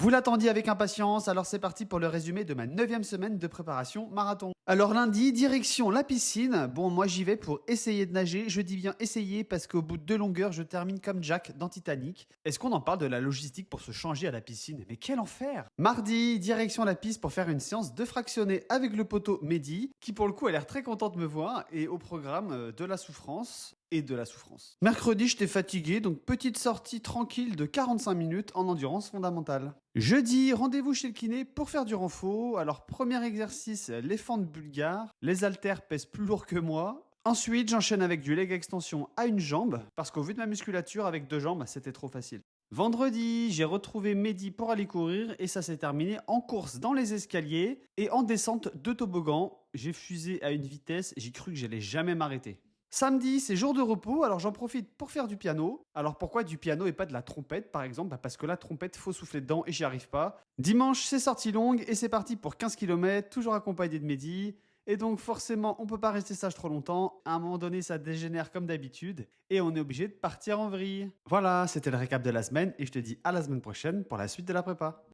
Vous l'attendiez avec impatience, alors c'est parti pour le résumé de ma 9e semaine de préparation marathon. Alors lundi, direction la piscine. Bon, moi j'y vais pour essayer de nager. Je dis bien essayer parce qu'au bout de 2 longueurs, je termine comme Jack dans Titanic. Est-ce qu'on en parle de la logistique pour se changer à la piscine? Mais quel enfer! Mardi, direction la piste pour faire une séance de fractionné avec le poteau Mehdi, qui pour le coup a l'air très content de me voir, et au programme de la souffrance et de la souffrance. Mercredi, j'étais fatigué, donc petite sortie tranquille de 45 minutes en endurance fondamentale. Jeudi, rendez-vous chez le kiné pour faire du renfort. Alors, premier exercice, les fentes bulgares. Les haltères pèsent plus lourd que moi. Ensuite, j'enchaîne avec du leg extension à une jambe, parce qu'au vu de ma musculature, avec 2 jambes, c'était trop facile. Vendredi, j'ai retrouvé Mehdi pour aller courir et ça s'est terminé en course dans les escaliers et en descente de toboggan. J'ai fusé à une vitesse, j'ai cru que j'allais jamais m'arrêter. Samedi, c'est jour de repos, alors j'en profite pour faire du piano. Alors pourquoi du piano et pas de la trompette par exemple? Parce que la trompette, faut souffler dedans et j'y arrive pas. Dimanche, c'est sortie longue et c'est parti pour 15 km, toujours accompagné de Mehdi. Et donc forcément, on peut pas rester sage trop longtemps. À un moment donné, ça dégénère comme d'habitude et on est obligé de partir en vrille. Voilà, c'était le récap de la semaine et je te dis à la semaine prochaine pour la suite de la prépa.